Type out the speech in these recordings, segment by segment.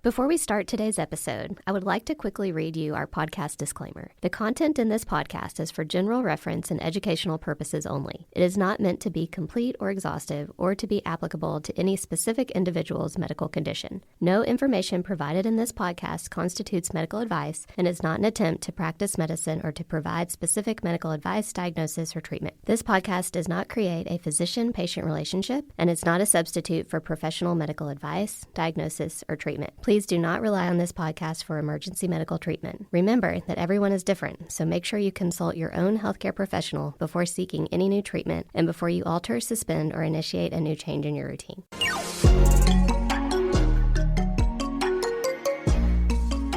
Before we start today's episode, I would like to quickly read you our podcast disclaimer. The content in this podcast is for general reference and educational purposes only. It is not meant to be complete or exhaustive or to be applicable to any specific individual's medical condition. No information provided in this podcast constitutes medical advice and is not an attempt to practice medicine or to provide specific medical advice, diagnosis, or treatment. This podcast does not create a physician-patient relationship and is not a substitute for professional medical advice, diagnosis, or treatment. Please do not rely on this podcast for emergency medical treatment. Remember that everyone is different, so make sure you consult your own healthcare professional before seeking any new treatment and before you alter, suspend, or initiate a new change in your routine.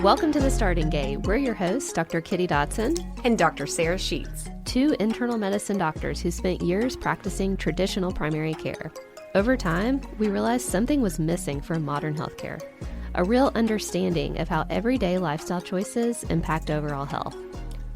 Welcome to The Starting Gate. We're your hosts, Dr. Kitty Dotson and Dr. Sarah Sheets, two internal medicine doctors who spent years practicing traditional primary care. Over time, we realized something was missing from modern healthcare. A real understanding of how everyday lifestyle choices impact overall health.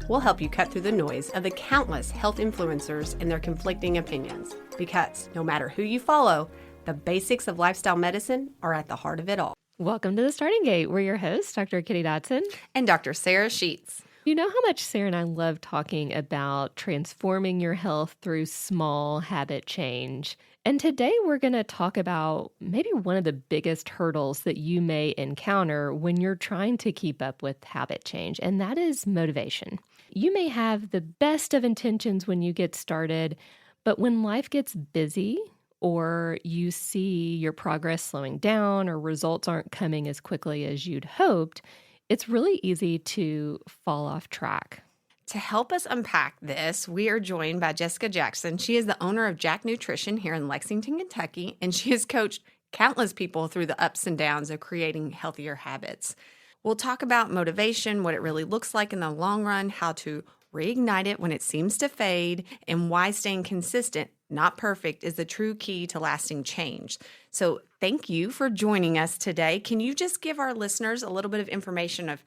We'll help you cut through the noise of the countless health influencers and their conflicting opinions, because no matter who you follow, the basics of lifestyle medicine are at the heart of it all. Welcome to The Starting Gate. We're your hosts, Dr. Kitty Dotson and Dr. Sarah Sheets. You know how much Sarah and I love talking about transforming your health through small habit change. And today we're going to talk about maybe one of the biggest hurdles that you may encounter when you're trying to keep up with habit change, and that is motivation. You may have the best of intentions when you get started, but when life gets busy or you see your progress slowing down or results aren't coming as quickly as you'd hoped, it's really easy to fall off track. To help us unpack this, we are joined by Jessica Jackson. She is the owner of Jack Nutrition here in Lexington, Kentucky, and she has coached countless people through the ups and downs of creating healthier habits. We'll talk about motivation, what it really looks like in the long run, how to reignite it when it seems to fade, and why staying consistent, not perfect, is the true key to lasting change. So thank you for joining us today. Can you just give our listeners a little bit of information of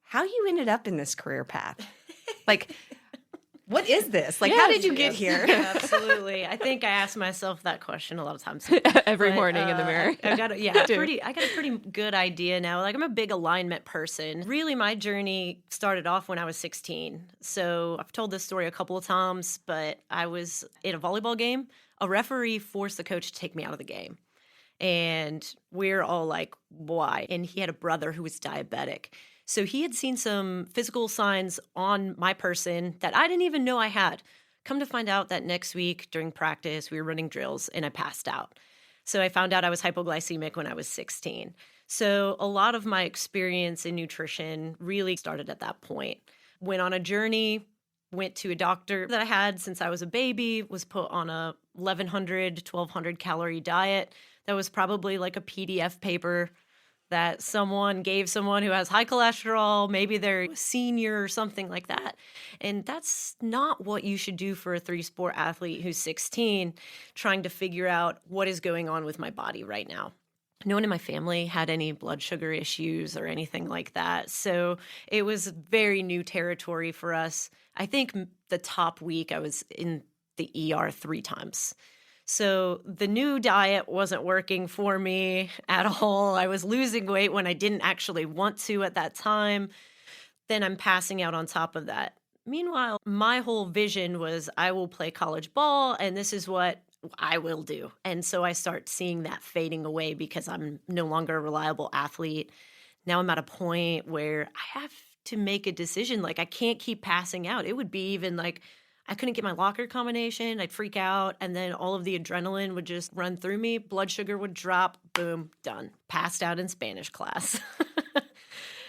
how you ended up in this career path? Like, what is this? Like, how did you get here? Absolutely. I think I ask myself that question a lot of times. Every morning in the mirror. I got a pretty good idea now. Like, I'm a big alignment person. Really, my journey started off when I was 16. So I've told this story a couple of times, but I was in a volleyball game. A referee forced the coach to take me out of the game. And we're all like, why? And he had a brother who was diabetic. So he had seen some physical signs on my person that I didn't even know I had. Come to find out that next week during practice, we were running drills and I passed out. So I found out I was hypoglycemic when I was 16. So a lot of my experience in nutrition really started at that point. Went on a journey, went to a doctor that I had since I was a baby, was put on a 1,100, 1,200 calorie diet. That was probably like a PDF paper that someone gave someone who has high cholesterol, maybe they're a senior or something like that. And that's not what you should do for a three-sport athlete who's 16, trying to figure out what is going on with my body right now. No one in my family had any blood sugar issues or anything like that. So it was very new territory for us. I think the top week I was in the ER 3 times. So the new diet wasn't working for me at all. I was losing weight when I didn't actually want to at that time. Then I'm passing out on top of that. Meanwhile, my whole vision was I will play college ball and this is what I will do. And so I start seeing that fading away because I'm no longer a reliable athlete. Now I'm at a point where I have to make a decision. Like, I can't keep passing out. It would be even like I couldn't get my locker combination. I'd freak out. And then all of the adrenaline would just run through me. Blood sugar would drop. Boom, done. Passed out in Spanish class.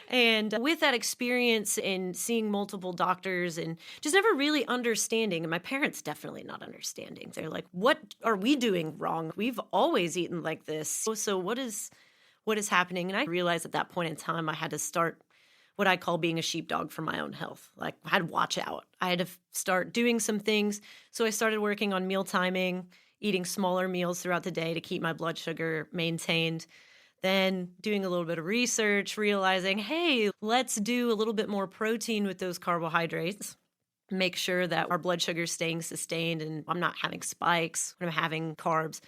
And with that experience in seeing multiple doctors and just never really understanding, and my parents definitely not understanding. They're like, what are we doing wrong? We've always eaten like this. So what is happening? And I realized at that point in time, I had to start what I call being a sheepdog for my own health. Like, I had to watch out. I had to start doing some things. So I started working on meal timing, eating smaller meals throughout the day to keep my blood sugar maintained. Then doing a little bit of research, realizing, hey, let's do a little bit more protein with those carbohydrates. make sure that our blood sugar is staying sustained and I'm not having spikes when I'm having carbs.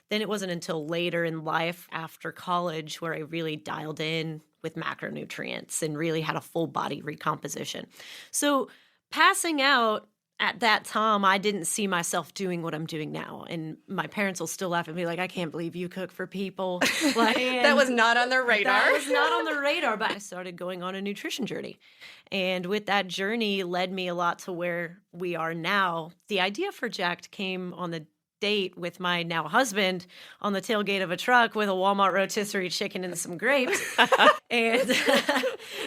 Then it wasn't until later in life after college where I really dialed in with macronutrients and really had a full body recomposition. So passing out at that time, I didn't see myself doing what I'm doing now. And my parents will still laugh at me like, I can't believe you cook for people. Like, that was not on their radar. That was not on the radar, but I started going on a nutrition journey. And with that journey led me a lot to where we are now. The idea for Jacked came on the date with my now husband on the tailgate of a truck with a Walmart rotisserie chicken and some grapes. And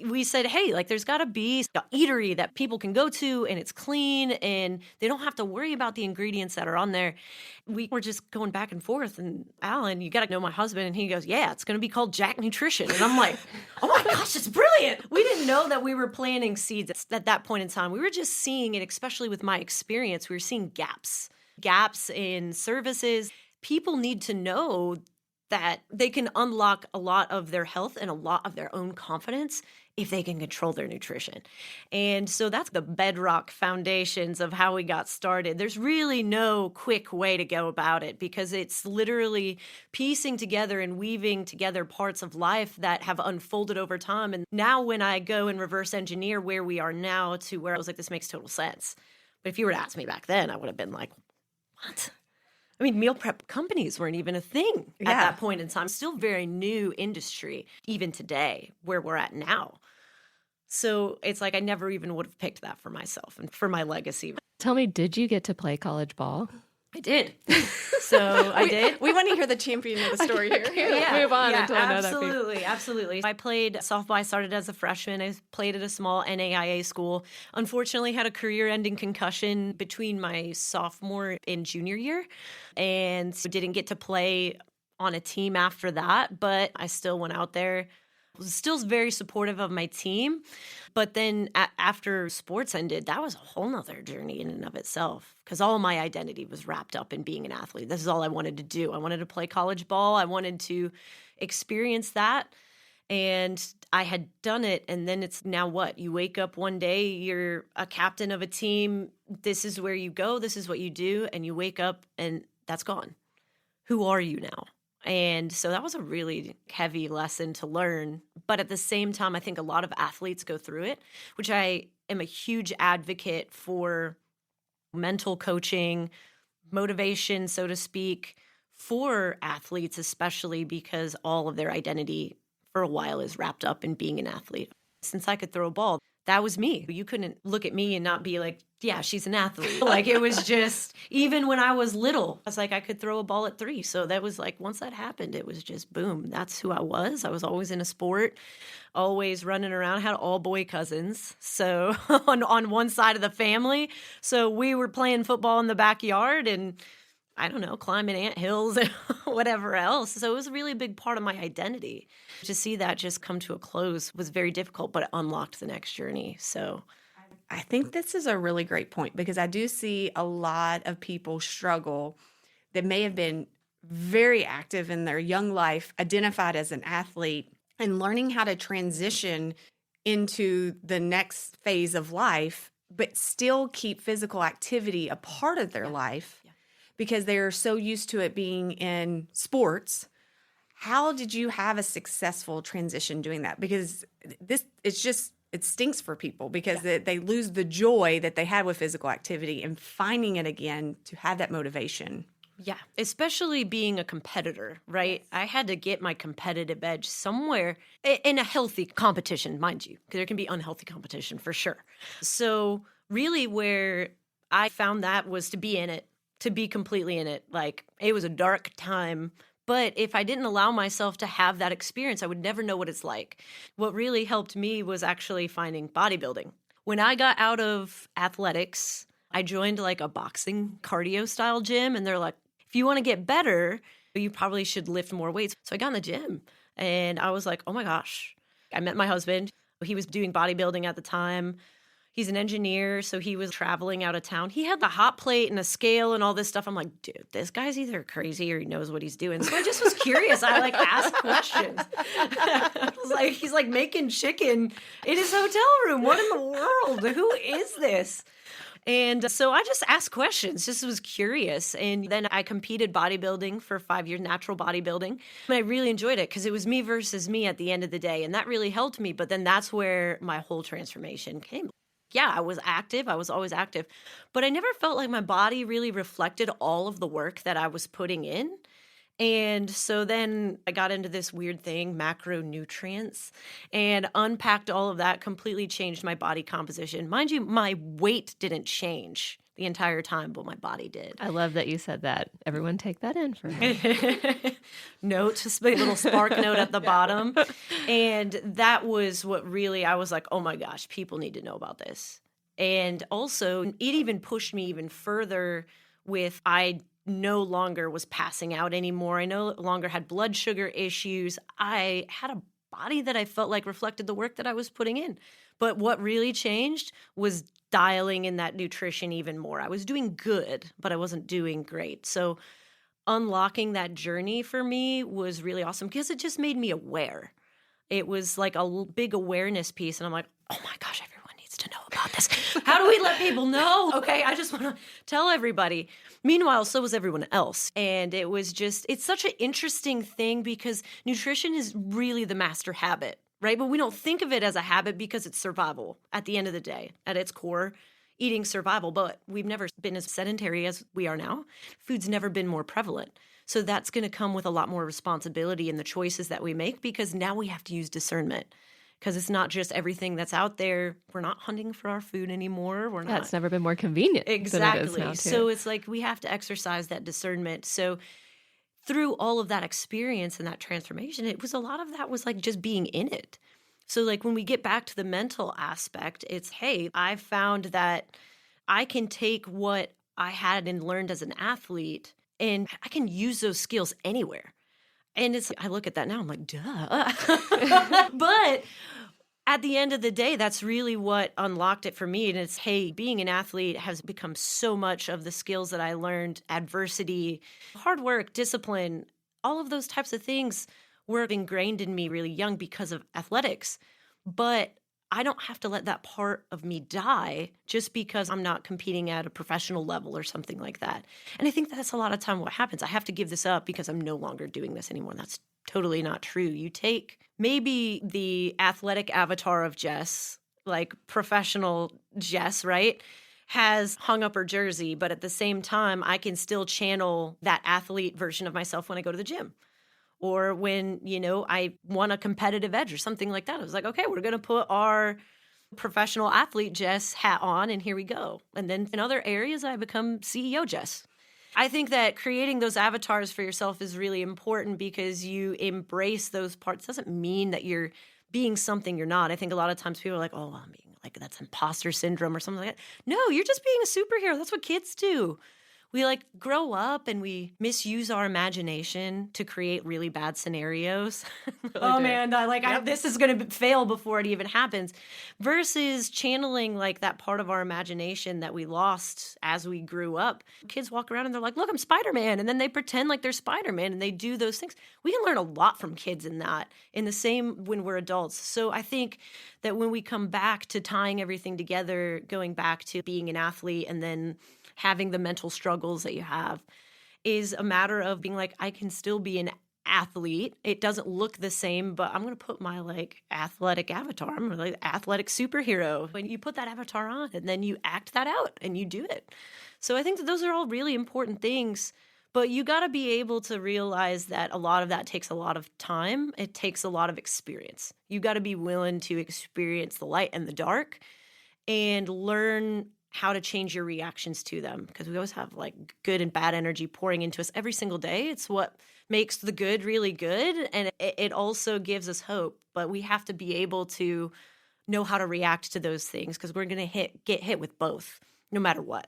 we said, hey, like there's got to be an eatery that people can go to and it's clean and they don't have to worry about the ingredients that are on there. We were just going back and forth. And Alan, you got to know my husband. And he goes, yeah, it's going to be called Jack Nutrition. And I'm like, oh my gosh, it's brilliant. We didn't know that we were planting seeds at that point in time. We were just seeing it, especially with my experience, we were seeing gaps in services. People need to know that they can unlock a lot of their health and a lot of their own confidence if they can control their nutrition. And so that's the bedrock foundations of how we got started. There's really no quick way to go about it because it's literally piecing together and weaving together parts of life that have unfolded over time. And now when I go and reverse engineer where we are now to where I was like, this makes total sense. But if you were to ask me back then, I would have been like, what? I mean, meal prep companies weren't even a thing at that point in time. Still very new industry, even today, where we're at now. So it's like I never even would have picked that for myself and for my legacy. Tell me, did you get to play college ball? I did. So I did. We want to hear the champion of the story here. Move on until I know that. Absolutely. I played softball. I started as a freshman. I played at a small NAIA school. Unfortunately, had a career-ending concussion between my sophomore and junior year, and so didn't get to play on a team after that. But I still went out there. Was still very supportive of my team. But then after sports ended, that was a whole nother journey in and of itself because all my identity was wrapped up in being an athlete. This is all I wanted to do. I wanted to play college ball. I wanted to experience that. And I had done it. And then it's now what? You wake up one day, you're a captain of a team. This is where you go. This is what you do. And you wake up and that's gone. Who are you now? And so that was a really heavy lesson to learn. But at the same time, I think a lot of athletes go through it, which I am a huge advocate for mental coaching, motivation, so to speak, for athletes, especially because all of their identity for a while is wrapped up in being an athlete. Since I could throw a ball, that was me. You couldn't look at me and not be like, yeah, she's an athlete. Like it was just, even when I was little, I was like, I could throw a ball at 3. So that was like, once that happened, it was just boom. That's who I was. I was always in a sport, always running around, had all boy cousins. So on one side of the family. So we were playing football in the backyard and I don't know, climbing ant hills and whatever else. So it was a really big part of my identity. To see that just come to a close was very difficult, but it unlocked the next journey. So I think this is a really great point because I do see a lot of people struggle that may have been very active in their young life, identified as an athlete, and learning how to transition into the next phase of life, but still keep physical activity a part of their life. Because they're so used to it being in sports. How did you have a successful transition doing that? Because it stinks for people because they lose the joy that they had with physical activity and finding it again to have that motivation. Yeah, especially being a competitor, right? Yes. I had to get my competitive edge somewhere in a healthy competition, mind you, because there can be unhealthy competition for sure. So really where I found that was to be in it. To be completely in it. Like, it was a dark time, but if I didn't allow myself to have that experience, I would never know what it's like. What really helped me was actually finding bodybuilding. When I got out of athletics, I joined like a boxing cardio style gym, and they're like, if you want to get better, you probably should lift more weights. So I got in the gym, and I was like, oh my gosh. I met my husband. He was doing bodybuilding at the time. He's an engineer, so he was traveling out of town. He had the hot plate and a scale and all this stuff. I'm like, dude, this guy's either crazy or he knows what he's doing. So I just was curious. I asked questions. I was like, he's like making chicken in his hotel room. What in the world? Who is this? And so I just asked questions, just was curious. And then I competed bodybuilding for 5 years, natural bodybuilding. And I really enjoyed it because it was me versus me at the end of the day. And that really helped me. But then that's where my whole transformation came. Yeah, I was active. I was always active. But I never felt like my body really reflected all of the work that I was putting in. And so then I got into this weird thing, macronutrients, and unpacked all of that, completely changed my body composition. Mind you, my weight didn't change the entire time, but my body did. I love that you said that. Everyone take that in for me. Note, just a little spark note at the bottom. And that was what really, I was like, oh my gosh, people need to know about this. And also, it even pushed me even further with I no longer was passing out anymore. I no longer had blood sugar issues. I had a body that I felt like reflected the work that I was putting in. But what really changed was dialing in that nutrition even more. I was doing good, but I wasn't doing great. So unlocking that journey for me was really awesome because it just made me aware. It was like a big awareness piece. And I'm like, oh my gosh, everyone needs to know about this. How do we let people know? Okay, I just want to tell everybody. Meanwhile, so was everyone else. And it was just, it's such an interesting thing because nutrition is really the master habit, right? But we don't think of it as a habit because it's survival at the end of the day. At its core, eating survival. But we've never been as sedentary as we are now. Food's never been more prevalent. So that's going to come with a lot more responsibility in the choices that we make because now we have to use discernment. Because it's not just everything that's out there. We're not hunting for our food anymore. We're not. Yeah, it's never been more convenient. Exactly. Than it is now, too. So it's like we have to exercise that discernment. So through all of that experience and that transformation, it was a lot of that was like just being in it. So like when we get back to the mental aspect, it's, hey, I've found that I can take what I had and learned as an athlete and I can use those skills anywhere. And it's, I look at that now, I'm like, duh. But at the end of the day, that's really what unlocked it for me. And it's, hey, being an athlete has become so much of the skills that I learned, adversity, hard work, discipline, all of those types of things were ingrained in me really young because of athletics. But I don't have to let that part of me die just because I'm not competing at a professional level or something like that. And I think that's a lot of time what happens. I have to give this up because I'm no longer doing this anymore. That's totally not true. You take maybe the athletic avatar of Jess, like professional Jess, right, has hung up her jersey, but at the same time, I can still channel that athlete version of myself when I go to the gym. Or when, I won a competitive edge or something like that. I was like, okay, we're going to put our professional athlete Jess hat on and here we go. And then in other areas, I become CEO Jess. I think that creating those avatars for yourself is really important because you embrace those parts. It doesn't mean that you're being something you're not. I think a lot of times people are like, oh, I'm being like, that's imposter syndrome or something like that. No, you're just being a superhero. That's what kids do. We grow up and we misuse our imagination to create really bad scenarios. Oh man, this is going to fail before it even happens. Versus channeling that part of our imagination that we lost as we grew up. Kids walk around and they're like, look, I'm Spider-Man. And then they pretend like they're Spider-Man and they do those things. We can learn a lot from kids in that, in the same when we're adults. So I think that when we come back to tying everything together, going back to being an athlete and then having the mental struggles that you have is a matter of being like, I can still be an athlete. It doesn't look the same, but I'm going to put my athletic avatar. I'm really athletic superhero. When you put that avatar on and then you act that out and you do it. So I think that those are all really important things, but you got to be able to realize that a lot of that takes a lot of time. It takes a lot of experience. You got to be willing to experience the light and the dark and learn how to change your reactions to them, because we always have good and bad energy pouring into us every single day. It's what makes the good really good, and it also gives us hope. But we have to be able to know how to react to those things because we're going to get hit with both, no matter what.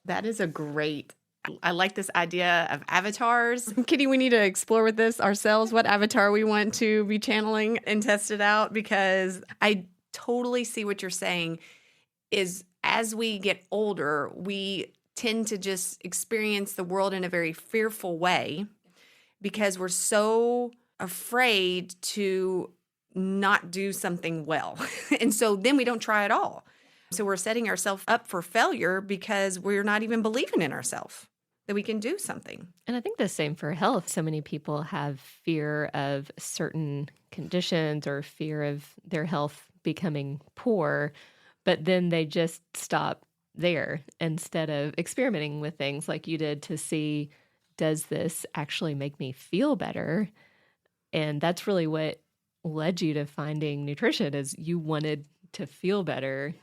That is I like this idea of avatars. Kitty, we need to explore with this ourselves, what avatar we want to be channeling and test it out, because I totally see what you're saying is as we get older, we tend to just experience the world in a very fearful way because we're so afraid to not do something well. And so then we don't try at all. So we're setting ourselves up for failure because we're not even believing in ourselves that we can do something. And I think the same for health. So many people have fear of certain conditions or fear of their health becoming poor, but then they just stop there instead of experimenting with things like you did to see, does this actually make me feel better? And that's really what led you to finding nutrition, is you wanted to feel better.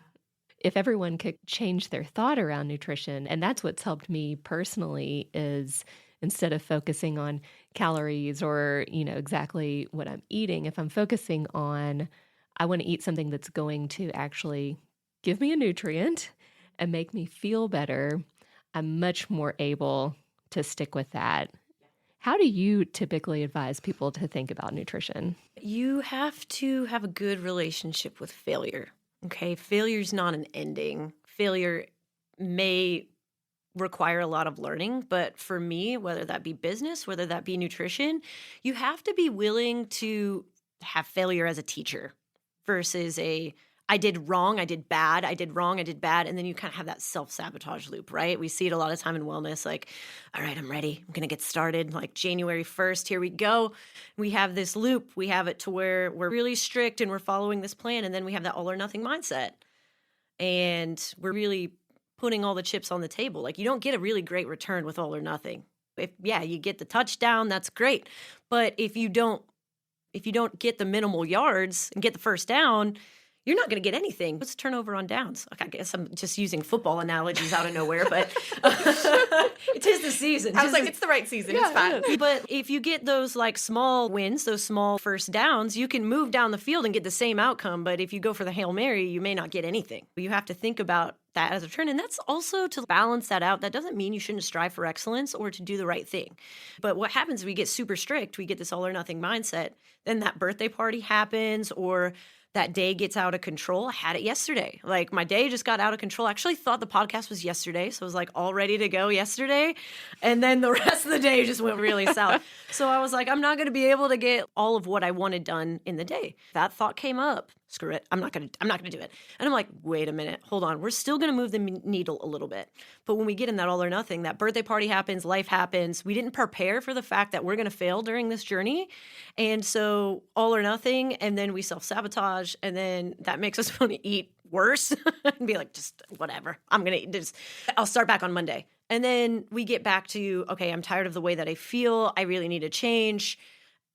If everyone could change their thought around nutrition, and that's what's helped me personally, is instead of focusing on calories or, exactly what I'm eating, if I'm focusing on, I want to eat something that's going to actually give me a nutrient and make me feel better, I'm much more able to stick with that. How do you typically advise people to think about nutrition? You have to have a good relationship with failure. Okay, failure's not an ending. Failure may require a lot of learning, but for me, whether that be business, whether that be nutrition, you have to be willing to have failure as a teacher versus I did wrong, I did bad, I did wrong, I did bad. And then you kind of have that self-sabotage loop, right? We see it a lot of time in wellness, like, all right, I'm ready. I'm going to get started. Like January 1st, here we go. We have this loop. We have it to where we're really strict and we're following this plan. And then we have that all or nothing mindset. And we're really putting all the chips on the table. Like you don't get a really great return with all or nothing. You get the touchdown, that's great. But if you don't get the minimal yards and get the first down, you're not going to get anything. What's turnover on downs? Okay, I guess I'm just using football analogies out of nowhere, but it is the season. I was like, it's the right season. Yeah, it's fine. But if you get those like small wins, those small first downs, you can move down the field and get the same outcome. But if you go for the Hail Mary, you may not get anything. You have to think about that as a trend. And that's also to balance that out. That doesn't mean you shouldn't strive for excellence or to do the right thing. But what happens if we get super strict, we get this all or nothing mindset, then that birthday party happens or that day gets out of control. I had it yesterday. Like my day just got out of control. I actually thought the podcast was yesterday. So I was like all ready to go yesterday. And then the rest of the day just went really south. So I was like, I'm not going to be able to get all of what I wanted done in the day. That thought came up. Screw it. I'm not going to do it. And I'm like, wait a minute, hold on. We're still going to move the needle a little bit. But when we get in that all or nothing, that birthday party happens, life happens. We didn't prepare for the fact that we're going to fail during this journey. And so all or nothing. And then we self-sabotage. And then that makes us want to eat worse and be like, just whatever. I'll start back on Monday. And then we get back to, okay, I'm tired of the way that I feel. I really need a change.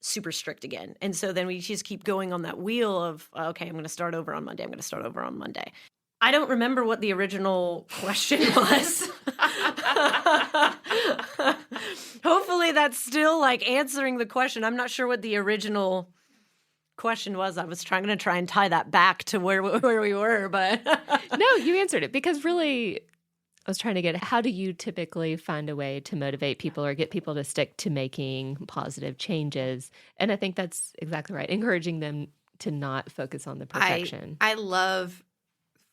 Super strict again. And so then we just keep going on that wheel of, okay, I'm going to start over on Monday. I don't remember what the original question was. Hopefully that's still like answering the question. I'm not sure what the original question was. I was trying to try and tie that back to where we were, but no, you answered it, because really I was trying to get, how do you typically find a way to motivate people or get people to stick to making positive changes? And I think that's exactly right. Encouraging them to not focus on the perfection. I love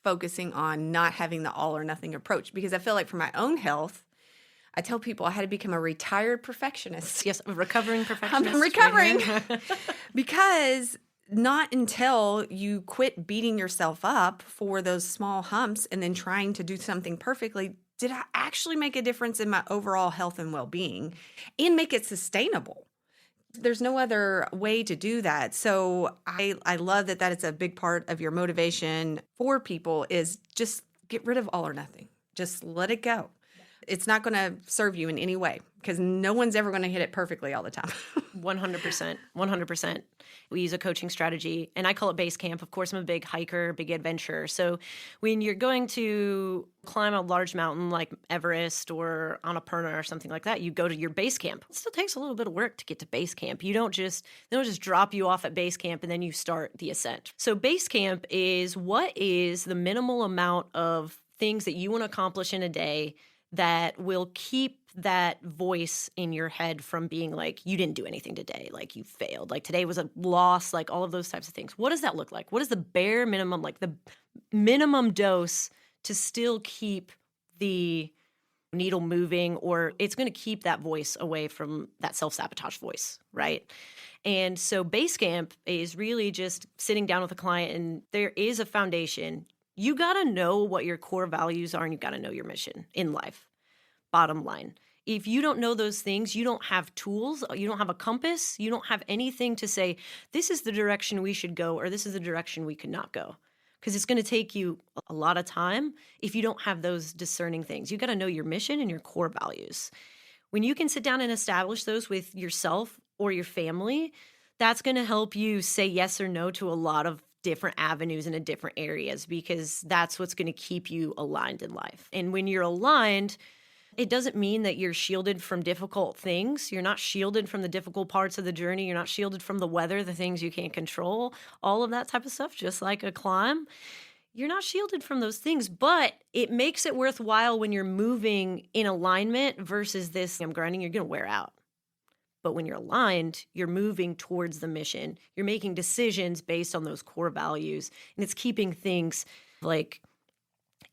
focusing on not having the all or nothing approach, because I feel like for my own health, I tell people I had to become a retired perfectionist. Yes, a recovering perfectionist. I'm recovering because not until you quit beating yourself up for those small humps and then trying to do something perfectly did I actually make a difference in my overall health and well-being and make it sustainable. There's no other way to do that. So I love that is a big part of your motivation for people, is just get rid of all or nothing. Just let it go. It's not going to serve you in any way, because no one's ever going to hit it perfectly all the time. 100%. 100%. We use a coaching strategy, and I call it base camp. Of course, I'm a big hiker, big adventurer. So when you're going to climb a large mountain like Everest or Annapurna or something like that, you go to your base camp. It still takes a little bit of work to get to base camp. They don't just drop you off at base camp and then you start the ascent. So base camp is, what is the minimal amount of things that you want to accomplish in a day that will keep that voice in your head from being like, you didn't do anything today, like you failed, like today was a loss, like all of those types of things. What does that look like? What is the bare minimum, like the minimum dose to still keep the needle moving, or it's going to keep that voice away from that self-sabotage voice, right? And so base camp is really just sitting down with a client, and there is a foundation. You got to know what your core values are, and you got to know your mission in life. Bottom line. If you don't know those things, you don't have tools, you don't have a compass, you don't have anything to say, this is the direction we should go, or this is the direction we could not go. Because it's going to take you a lot of time if you don't have those discerning things. You got to know your mission and your core values. When you can sit down and establish those with yourself or your family, that's going to help you say yes or no to a lot of different avenues and in different areas, because that's what's going to keep you aligned in life. And when you're aligned, it doesn't mean that you're shielded from difficult things. You're not shielded from the difficult parts of the journey. You're not shielded from the weather, the things you can't control, all of that type of stuff, just like a climb. You're not shielded from those things, but it makes it worthwhile when you're moving in alignment versus this, I'm grinding, you're going to wear out. But when you're aligned, you're moving towards the mission. You're making decisions based on those core values, and it's keeping things like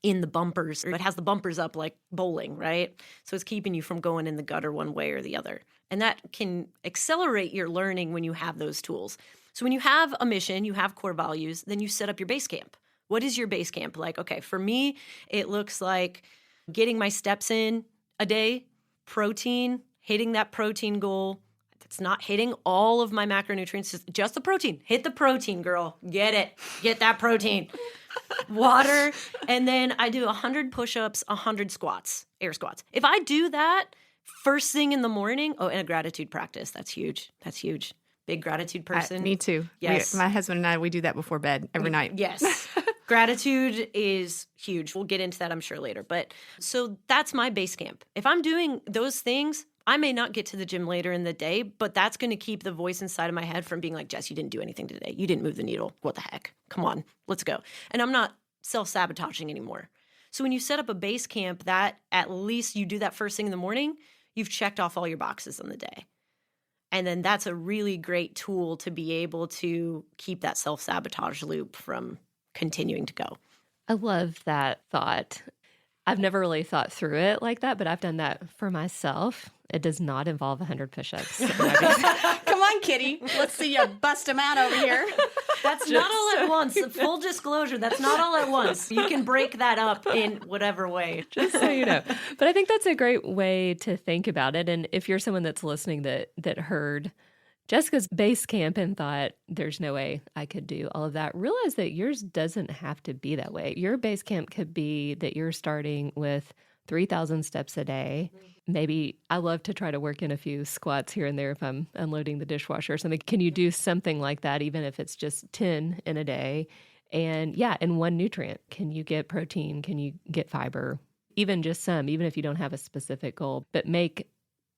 in the bumpers. It has the bumpers up like bowling, right? So it's keeping you from going in the gutter one way or the other. And that can accelerate your learning when you have those tools. So when you have a mission, you have core values, then you set up your base camp. What is your base camp like? Okay, for me, it looks like getting my steps in a day, protein, hitting that protein goal. It's not hitting all of my macronutrients, just the protein. Hit the protein, girl. Get it. Get that protein. Water, and then I do 100 push-ups, 100 squats, air squats. If I do that first thing in the morning, and a gratitude practice, that's huge. That's huge. Big gratitude person. Me too. Yes. My husband and I, we do that before bed every night. Yes. Gratitude is huge. We'll get into that, I'm sure, later. But so that's my base camp. If I'm doing those things, I may not get to the gym later in the day, but that's going to keep the voice inside of my head from being like, Jess, you didn't do anything today. You didn't move the needle. What the heck? Come on, let's go. And I'm not self-sabotaging anymore. So when you set up a base camp, that at least you do that first thing in the morning, you've checked off all your boxes on the day. And then that's a really great tool to be able to keep that self-sabotage loop from continuing to go. I love that thought. I've never really thought through it like that, but I've done that for myself. It does not involve 100 push-ups. Come on, Kitty. Let's see you bust them out over here. That's not all at once. Full disclosure, that's not all at once. You can break that up in whatever way. Just so you know. But I think that's a great way to think about it. And if you're someone that's listening that heard Jessica's base camp and thought, there's no way I could do all of that, realize that yours doesn't have to be that way. Your base camp could be that you're starting with 3,000 steps a day. Maybe I love to try to work in a few squats here and there if I'm unloading the dishwasher or something. Can you do something like that, even if it's just 10 in a day? And yeah, in one nutrient, can you get protein? Can you get fiber? Even just some, even if you don't have a specific goal, but make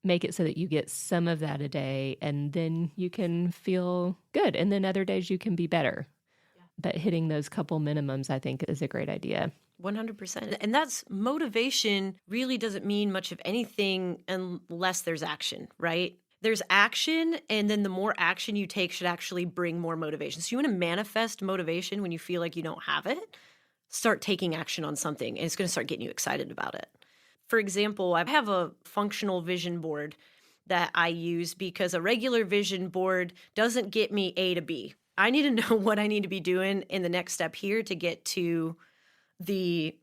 it so that you get some of that a day, and then you can feel good. And then other days you can be better. Yeah. But hitting those couple minimums, I think, is a great idea. 100%. And that's motivation really doesn't mean much of anything unless there's action, right? There's action, and then the more action you take should actually bring more motivation. So you want to manifest motivation when you feel like you don't have it, start taking action on something, and it's going to start getting you excited about it. For example, I have a functional vision board that I use because a regular vision board doesn't get me A to B. I need to know what I need to be doing in the next step here to get to the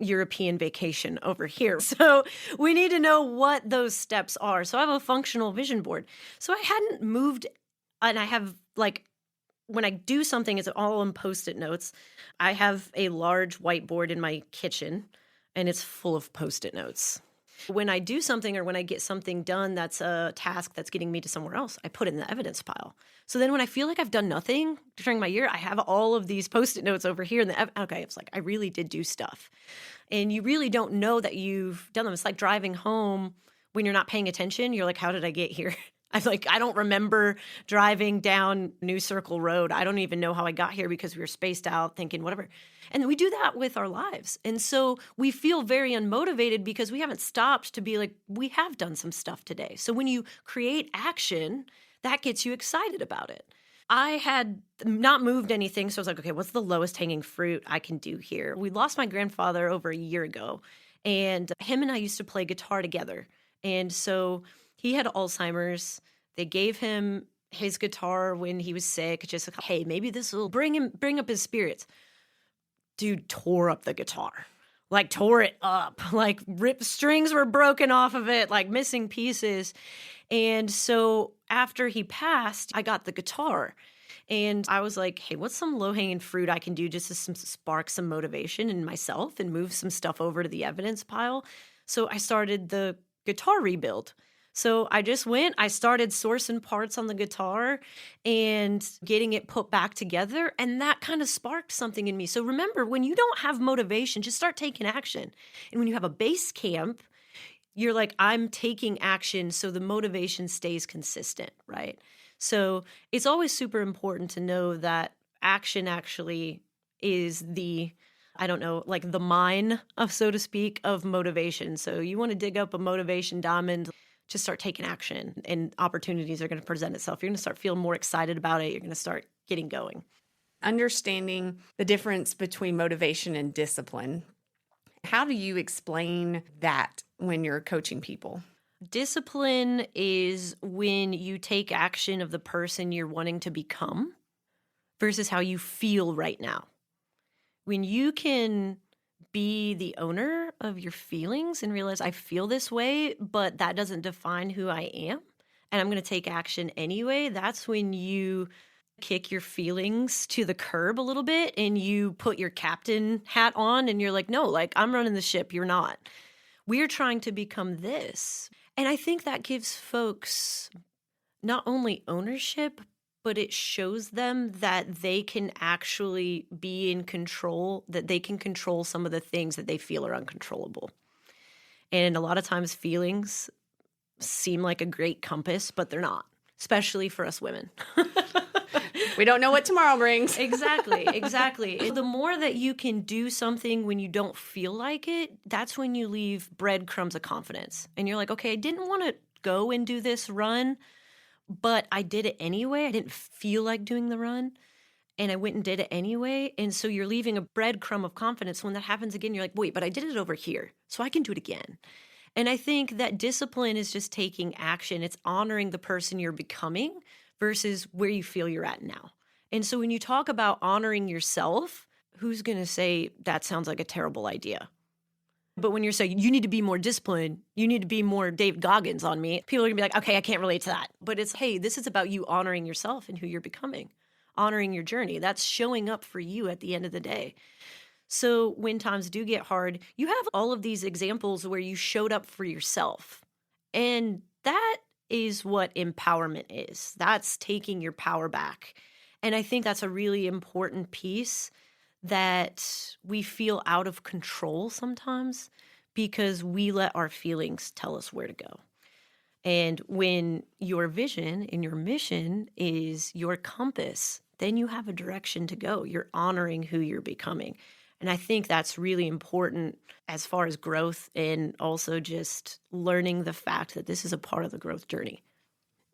European vacation over here. So we need to know what those steps are. So I have a functional vision board. So I hadn't moved, and I have when I do something, it's all on Post-it notes. I have a large whiteboard in my kitchen, and it's full of Post-it notes. When I do something or when I get something done that's a task that's getting me to somewhere else, I put it in the evidence pile. So then when I feel like I've done nothing during my year, I have all of these Post-it notes over here. Okay, it's like I really did do stuff. And you really don't know that you've done them. It's like driving home when you're not paying attention. You're like, how did I get here? I don't remember driving down New Circle Road. I don't even know how I got here because we were spaced out thinking whatever. And we do that with our lives. And so we feel very unmotivated because we haven't stopped to be like, we have done some stuff today. So when you create action, that gets you excited about it. I had not moved anything. So I was like, okay, what's the lowest hanging fruit I can do here? We lost my grandfather over a year ago, and him and I used to play guitar together. And so he had Alzheimer's. They gave him his guitar when he was sick, just like, hey, maybe this will bring up his spirits. dude tore up the guitar. Like tore it up, like strings were broken off of it, like missing pieces. And so after he passed, I got the guitar and I was like, hey, what's some low-hanging fruit I can do just to spark some motivation in myself and move some stuff over to the evidence pile? So I started the guitar rebuild. So I started sourcing parts on the guitar and getting it put back together. And that kind of sparked something in me. So remember, when you don't have motivation, just start taking action. And when you have a base camp, you're like, I'm taking action so the motivation stays consistent, right? So it's always super important to know that action actually is the mine of, so to speak, of motivation. So you want to dig up a motivation diamond, just start taking action and opportunities are going to present itself. You're going to start feeling more excited about it. You're going to start getting going. Understanding the difference between motivation and discipline. How do you explain that when you're coaching people? Discipline is when you take action of the person you're wanting to become versus how you feel right now. When you can be the owner of your feelings and realize I feel this way, but that doesn't define who I am, and I'm going to take action anyway, that's when you kick your feelings to the curb a little bit and you put your captain hat on and you're like, no, like I'm running the ship, you're not. We're trying to become this. And I think that gives folks not only ownership, but it shows them that they can actually be in control, that they can control some of the things that they feel are uncontrollable. And a lot of times feelings seem like a great compass, but they're not, especially for us women. We don't know what tomorrow brings. Exactly. The more that you can do something when you don't feel like it, that's when you leave breadcrumbs of confidence. And you're like, okay, I didn't want to go and do this run, but I did it anyway. I didn't feel like doing the run, and I went and did it anyway. And so you're leaving a breadcrumb of confidence. When that happens again, you're like, wait, but I did it over here, so I can do it again. And I think that discipline is just taking action. It's honoring the person you're becoming versus where you feel you're at now. And so when you talk about honoring yourself, who's going to say that sounds like a terrible idea? But when you're saying you need to be more disciplined, you need to be more Dave Goggins on me, people are going to be like, okay, I can't relate to that. But it's, hey, this is about you honoring yourself and who you're becoming, honoring your journey. That's showing up for you at the end of the day. So when times do get hard, you have all of these examples where you showed up for yourself. And that is what empowerment is. That's taking your power back. And I think that's a really important piece, that we feel out of control sometimes because we let our feelings tell us where to go. And when your vision and your mission is your compass, then you have a direction to go. You're honoring who you're becoming. And I think that's really important as far as growth, and also just learning the fact that this is a part of the growth journey.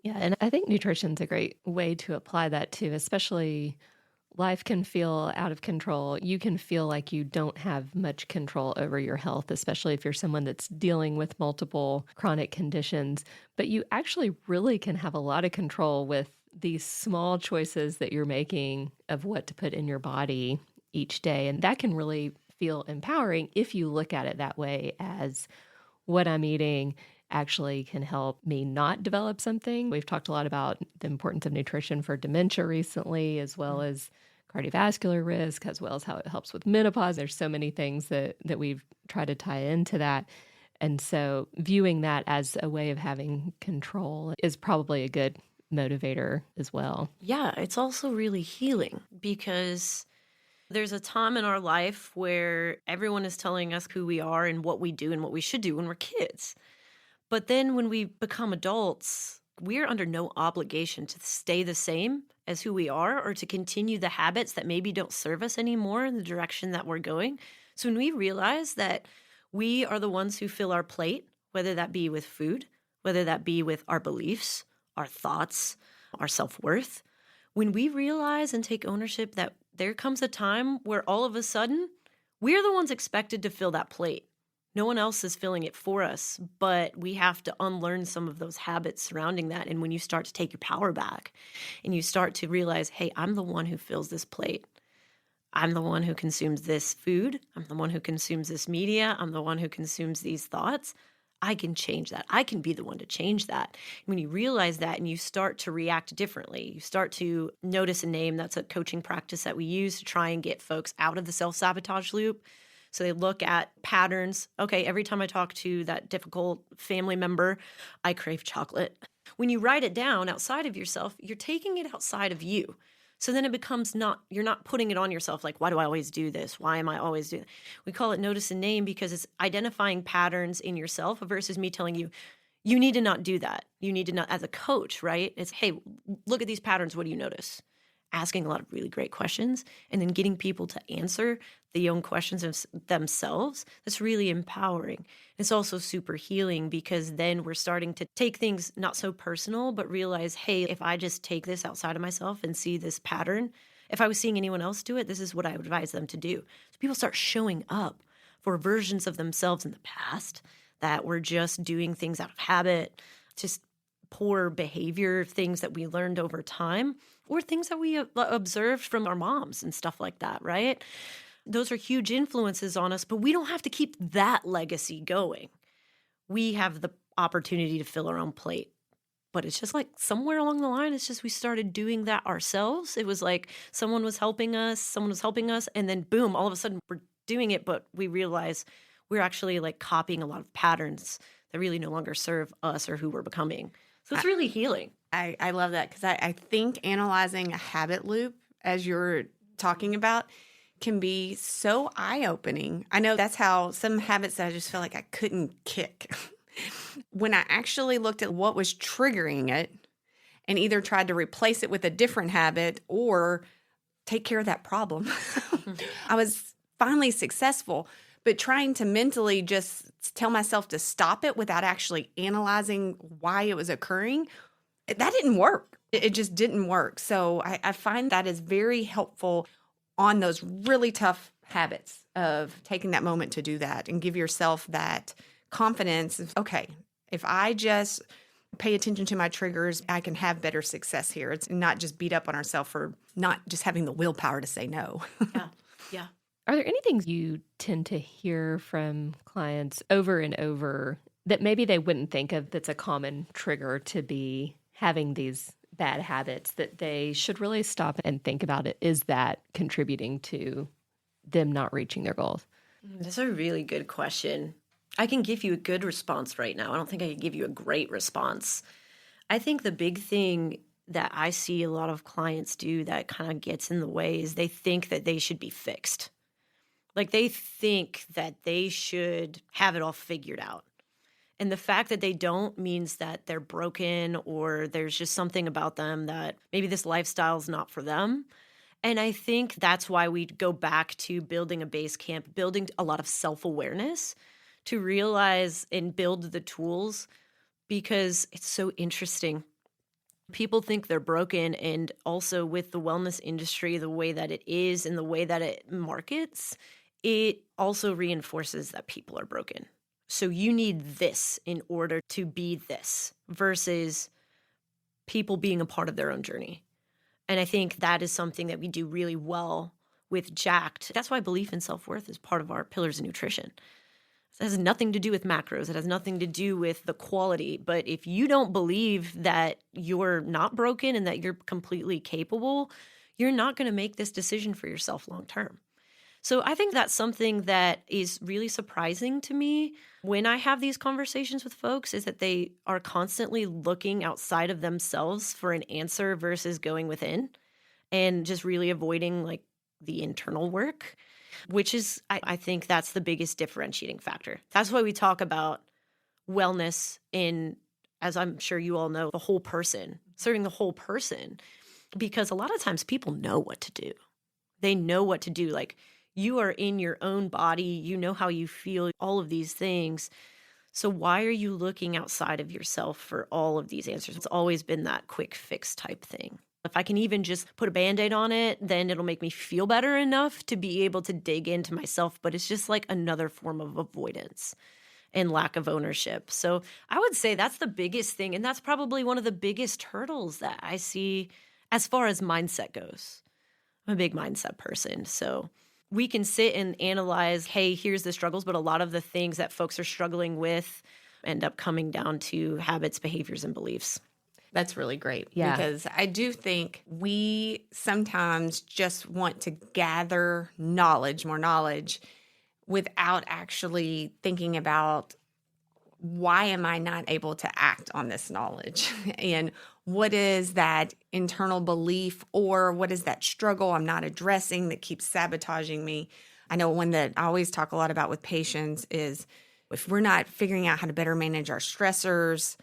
Yeah, and I think nutrition's a great way to apply that too, especially life can feel out of control. You can feel like you don't have much control over your health, especially if you're someone that's dealing with multiple chronic conditions. But you actually really can have a lot of control with these small choices that you're making of what to put in your body each day. And that can really feel empowering if you look at it that way, as what I'm eating actually can help me not develop something. We've talked a lot about the importance of nutrition for dementia recently, as well as cardiovascular risk, as well as how it helps with menopause. There's so many things that we've tried to tie into that. And so viewing that as a way of having control is probably a good motivator as well. Yeah, it's also really healing, because there's a time in our life where everyone is telling us who we are and what we do and what we should do when we're kids. But then when we become adults, we're under no obligation to stay the same as who we are, or to continue the habits that maybe don't serve us anymore in the direction that we're going. So when we realize that we are the ones who fill our plate, whether that be with food, whether that be with our beliefs, our thoughts, our self-worth, when we realize and take ownership that there comes a time where all of a sudden we're the ones expected to fill that plate. No one else is filling it for us, but we have to unlearn some of those habits surrounding that. And when you start to take your power back and you start to realize, hey, I'm the one who fills this plate, I'm the one who consumes this food. I'm the one who consumes this media. I'm the one who consumes these thoughts. I can change that. I can be the one to change that. When you realize that and you start to react differently, you start to notice a name. That's a coaching practice that we use to try and get folks out of the self-sabotage loop. So they look at patterns. Okay, every time I talk to that difficult family member, I crave chocolate. When you write it down outside of yourself, you're taking it outside of you. So then it becomes you're not putting it on yourself like, why do I always do this? Why am I always doing that? We call it notice and name because it's identifying patterns in yourself versus me telling you, you need to not do that. You need to not, as a coach, right? It's, hey, look at these patterns. What do you notice? Asking a lot of really great questions and then getting people to answer the own questions of themselves. That's really empowering. It's also super healing because then we're starting to take things not so personal, but realize, hey, if I just take this outside of myself and see this pattern, if I was seeing anyone else do it, this is what I would advise them to do. So people start showing up for versions of themselves in the past that were just doing things out of habit, just poor behavior, things that we learned over time, or things that we observed from our moms and stuff like that, right? Those are huge influences on us, but we don't have to keep that legacy going. We have the opportunity to fill our own plate. But it's just like somewhere along the line, it's just we started doing that ourselves. It was like someone was helping us, and then boom, all of a sudden we're doing it, but we realize we're actually like copying a lot of patterns that really no longer serve us or who we're becoming. So it's really healing. I love that because I think analyzing a habit loop, as you're talking about, can be so eye-opening. I know that's how some habits that I just felt like I couldn't kick. When I actually looked at what was triggering it and either tried to replace it with a different habit or take care of that problem, I was finally successful. But trying to mentally just tell myself to stop it without actually analyzing why it was occurring, that didn't work. It just didn't work. So I find that is very helpful on those really tough habits of taking that moment to do that and give yourself that confidence of, okay, if I just pay attention to my triggers, I can have better success here. It's not just beat up on ourselves for not just having the willpower to say no. Yeah. Are there any things you tend to hear from clients over and over that maybe they wouldn't think of that's a common trigger to be having these bad habits that they should really stop and think about it? Is that contributing to them not reaching their goals? That's a really good question. I can give you a good response right now. I don't think I can give you a great response. I think the big thing that I see a lot of clients do that kind of gets in the way is they think that they should be fixed. Like they think that they should have it all figured out. And the fact that they don't means that they're broken or there's just something about them that maybe this lifestyle is not for them. And I think that's why we go back to building a base camp, building a lot of self-awareness to realize and build the tools, because it's so interesting. People think they're broken, and also with the wellness industry, the way that it is and the way that it markets, it also reinforces that people are broken. So you need this in order to be this versus people being a part of their own journey. And I think that is something that we do really well with Jacked. That's why belief in self-worth is part of our pillars of nutrition. It has nothing to do with macros. It has nothing to do with the quality. But if you don't believe that you're not broken and that you're completely capable, you're not going to make this decision for yourself long term. So I think that's something that is really surprising to me when I have these conversations with folks, is that they are constantly looking outside of themselves for an answer versus going within and just really avoiding like the internal work, which is, I think that's the biggest differentiating factor. That's why we talk about wellness in, as I'm sure you all know, the whole person, serving the whole person, because a lot of times people know what to do. They know what to do. Like, you are in your own body. You know how you feel, all of these things. So why are you looking outside of yourself for all of these answers? It's always been that quick fix type thing. If I can even just put a Band-Aid on it, then it'll make me feel better enough to be able to dig into myself. But it's just like another form of avoidance and lack of ownership. So I would say that's the biggest thing. And that's probably one of the biggest hurdles that I see as far as mindset goes. I'm a big mindset person. So we can sit and analyze, hey, here's the struggles, but a lot of the things that folks are struggling with end up coming down to habits, behaviors, and beliefs. That's really great Yeah. because I do think we sometimes just want to gather knowledge, more knowledge, without actually thinking about why am I not able to act on this knowledge? And what is that internal belief or what is that struggle I'm not addressing that keeps sabotaging me? I know one that I always talk a lot about with patients is if we're not figuring out how to better manage our stressors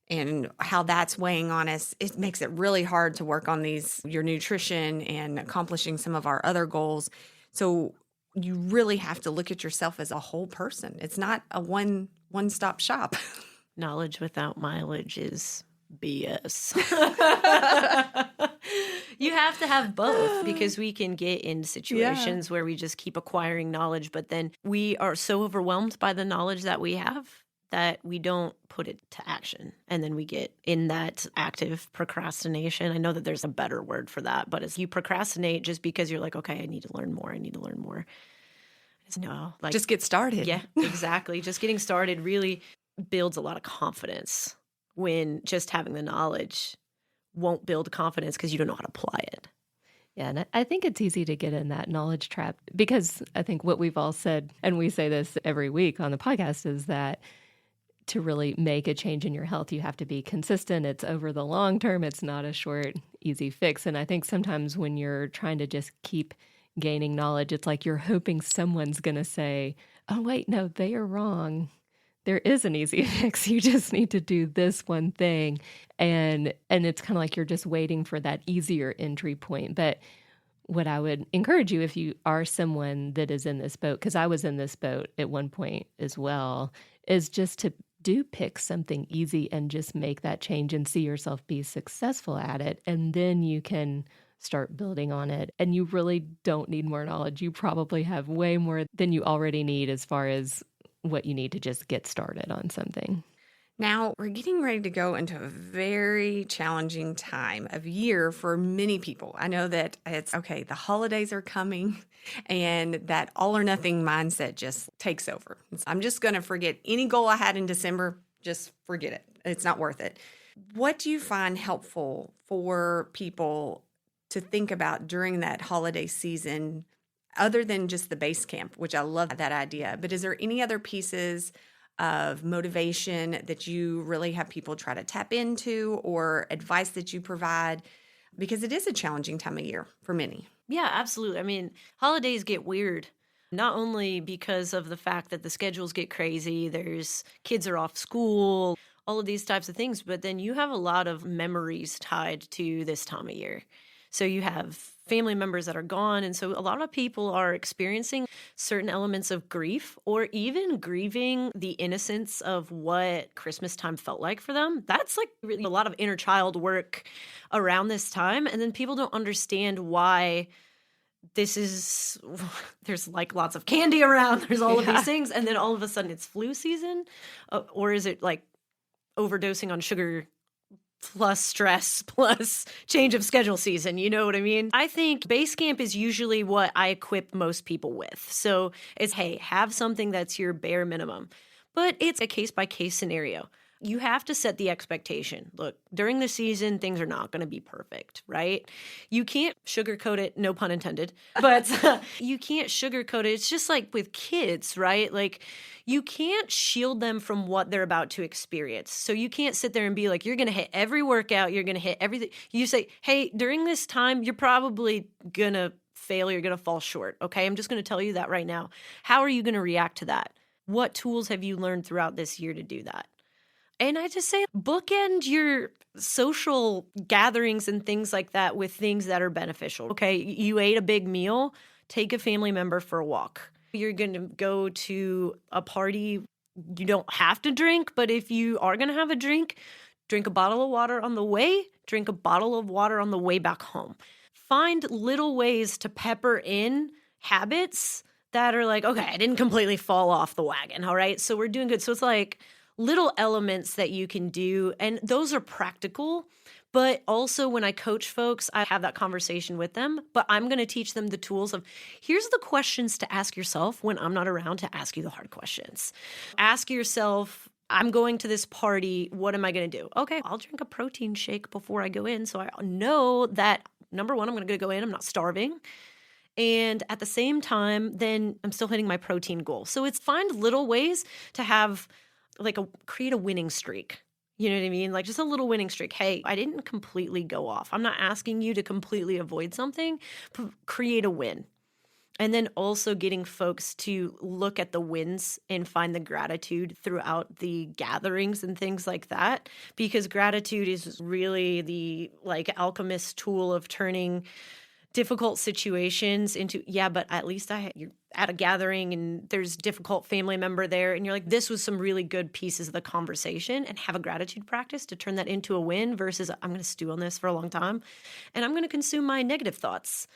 and how that's weighing on us, it makes it really hard to work on your nutrition and accomplishing some of our other goals. So you really have to look at yourself as a whole person. It's not a one-stop shop. Knowledge without mileage is BS. You have to have both because we can get in situations where we just keep acquiring knowledge, but then we are so overwhelmed by the knowledge that we have that we don't put it to action. And then we get in that active procrastination. I know that there's a better word for that, but as you procrastinate just because you're like, okay, I need to learn more. No, like Just get started. Yeah, exactly. Just getting started really builds a lot of confidence when just having the knowledge won't build confidence because you don't know how to apply it. Yeah, and I think it's easy to get in that knowledge trap because I think what we've all said, and we say this every week on the podcast, is that to really make a change in your health, you have to be consistent. It's over the long term. It's not a short, easy fix. And I think sometimes when you're trying to just keep gaining knowledge, it's like you're hoping someone's going to say, oh, wait, no, they are wrong. There is an easy fix. You just need to do this one thing. And it's kind of like you're just waiting for that easier entry point. But what I would encourage you, if you are someone that is in this boat, because I was in this boat at one point as well, is just to pick something easy and just make that change and see yourself be successful at it. And then you can start building on it. And you really don't need more knowledge. You probably have way more than you already need as far as what you need to just get started on something. Now, we're getting ready to go into a very challenging time of year for many people. I know that it's okay, the holidays are coming and that all or nothing mindset just takes over. I'm just going to forget any goal I had in December, just forget it. It's not worth it. What do you find helpful for people to think about during that holiday season, other than just the base camp, which I love that idea, but is there any other pieces of motivation that you really have people try to tap into or advice that you provide? Because it is a challenging time of year for many. Yeah, absolutely. I mean, holidays get weird, not only because of the fact that the schedules get crazy, there's kids are off school, all of these types of things, but then you have a lot of memories tied to this time of year. So you have family members that are gone. And so a lot of people are experiencing certain elements of grief or even grieving the innocence of what Christmas time felt like for them. That's like really a lot of inner child work around this time. And then people don't understand why there's like lots of candy around. There's all of these things. And then all of a sudden it's flu season. Or is it like overdosing on sugar plus stress, plus change of schedule season, you know what I mean? I think base camp is usually what I equip most people with. So it's, hey, have something that's your bare minimum. But it's a case-by-case scenario. You have to set the expectation. Look, during the season, things are not going to be perfect, right? You can't sugarcoat it, no pun intended, but you can't sugarcoat it. It's just like with kids, right? Like you can't shield them from what they're about to experience. So you can't sit there and be like, you're going to hit every workout, you're going to hit everything. You say, hey, during this time, you're probably going to fail, you're going to fall short, okay? I'm just going to tell you that right now. How are you going to react to that? What tools have you learned throughout this year to do that? And I just say bookend your social gatherings and things like that with things that are beneficial. Okay, you ate a big meal, take a family member for a walk. You're going to go to a party, you don't have to drink, but if you are going to have a drink a bottle of water on the way, drink a bottle of water on the way back home. Find little ways to pepper in habits that are like, okay, I didn't completely fall off the wagon, all right? So we're doing good. So it's like little elements that you can do, and those are practical, But also when I coach folks, I have that conversation with them, but I'm going to teach them the tools of here's the questions to ask yourself when I'm not around to ask you the hard questions. Ask yourself, I'm going to this party. What am I going to do? Okay, I'll drink a protein shake before I go in. So I know that, number one, I'm going to go in. I'm not starving. And at the same time, then I'm still hitting my protein goal. So it's find little ways to have create a winning streak. You know what I mean? Like just a little winning streak. Hey, I didn't completely go off. I'm not asking you to completely avoid something. Create a win. And then also getting folks to look at the wins and find the gratitude throughout the gatherings and things like that. Because gratitude is really the alchemist tool of turning difficult situations into, but at least you're at a gathering and there's difficult family member there. And you're like, this was some really good pieces of the conversation, and have a gratitude practice to turn that into a win versus I'm going to stew on this for a long time. And I'm going to consume my negative thoughts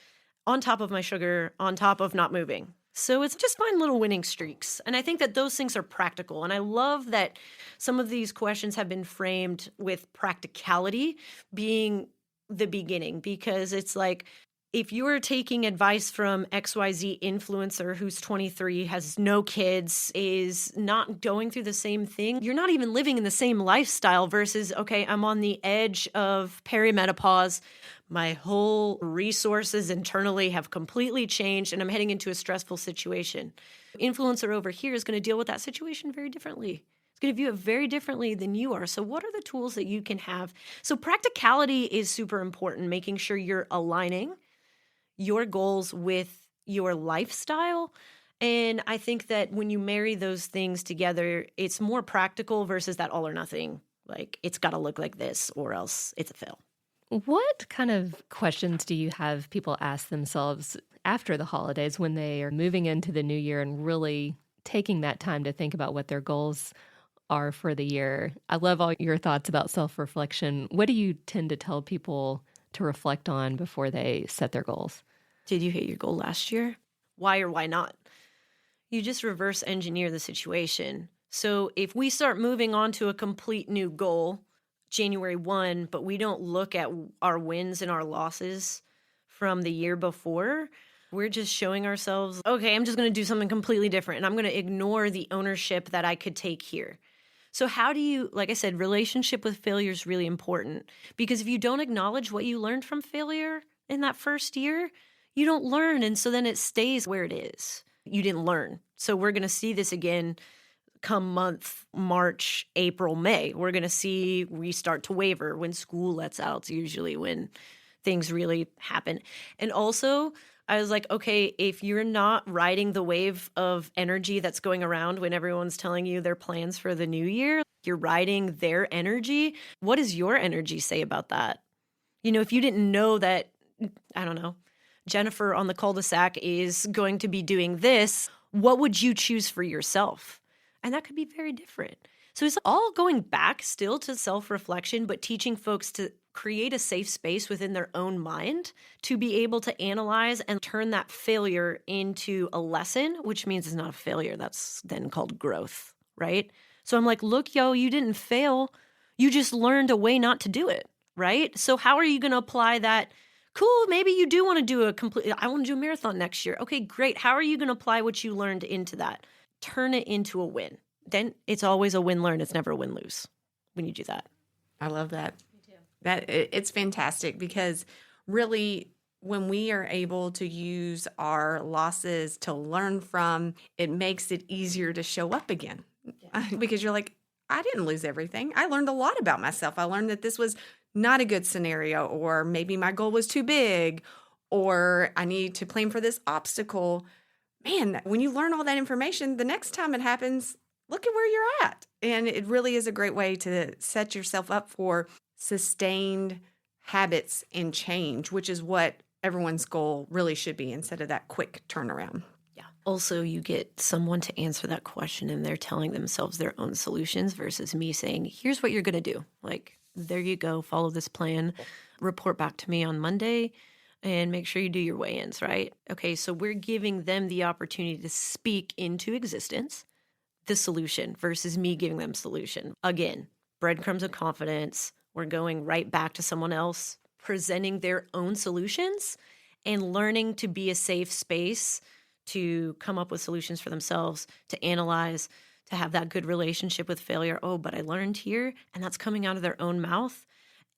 on top of my sugar, on top of not moving. So it's just find little winning streaks. And I think that those things are practical. And I love that some of these questions have been framed with practicality being the beginning, because it's like, if you're taking advice from XYZ influencer who's 23, has no kids, is not going through the same thing, you're not even living in the same lifestyle versus, okay, I'm on the edge of perimenopause. My whole resources internally have completely changed and I'm heading into a stressful situation. Influencer over here is going to deal with that situation very differently. It's going to view it very differently than you are. So what are the tools that you can have? So practicality is super important, making sure you're aligning your goals with your lifestyle. And I think that when you marry those things together, it's more practical versus that all or nothing. Like, it's got to look like this or else it's a fail. What kind of questions do you have people ask themselves after the holidays when they are moving into the new year and really taking that time to think about what their goals are for the year? I love all your thoughts about self-reflection. What do you tend to tell people to reflect on before they set their goals? Did you hit your goal last year? Why or why not? You just reverse engineer the situation. So if we start moving on to a complete new goal, January 1, but we don't look at our wins and our losses from the year before, we're just showing ourselves, okay, I'm just going to do something completely different, and I'm going to ignore the ownership that I could take here. So how do you, like I said, relationship with failure is really important, because if you don't acknowledge what you learned from failure in that first year, you don't learn. And so then it stays where it is. You didn't learn. So we're going to see this again come month, March, April, May. We're going to see we start to waver when school lets out. It's usually when things really happen. And also, I was like, okay, if you're not riding the wave of energy that's going around when everyone's telling you their plans for the new year, you're riding their energy. What does your energy say about that? You know, if you didn't know that, I don't know, Jennifer on the cul-de-sac is going to be doing this, what would you choose for yourself? And that could be very different. So it's all going back still to self-reflection, but teaching folks to create a safe space within their own mind to be able to analyze and turn that failure into a lesson, which means it's not a failure. That's then called growth, right? So I'm like, look, you didn't fail. You just learned a way not to do it, right? So how are you going to apply that? Cool, maybe you do want to do I want to do a marathon next year. Okay, great. How are you going to apply what you learned into that? Turn it into a win. Then it's always a win-learn. It's never a win-lose when you do that. I love that. It's fantastic, because really when we are able to use our losses to learn from, it makes it easier to show up again. Because you're like, I didn't lose everything. I learned a lot about myself. I learned that this was not a good scenario, or maybe my goal was too big, or I need to plan for this obstacle. Man, when you learn all that information, the next time it happens, look at where you're at. And it really is a great way to set yourself up for sustained habits and change, which is what everyone's goal really should be, instead of that quick turnaround. Yeah. Also, you get someone to answer that question and they're telling themselves their own solutions versus me saying, here's what you're going to do. Like, there you go, follow this plan, report back to me on Monday, and make sure you do your weigh-ins, right? Okay, so we're giving them the opportunity to speak into existence the solution versus me giving them solution. Again, breadcrumbs of confidence. We're going right back to someone else, presenting their own solutions and learning to be a safe space to come up with solutions for themselves, to analyze, to have that good relationship with failure. Oh, but I learned here, and that's coming out of their own mouth.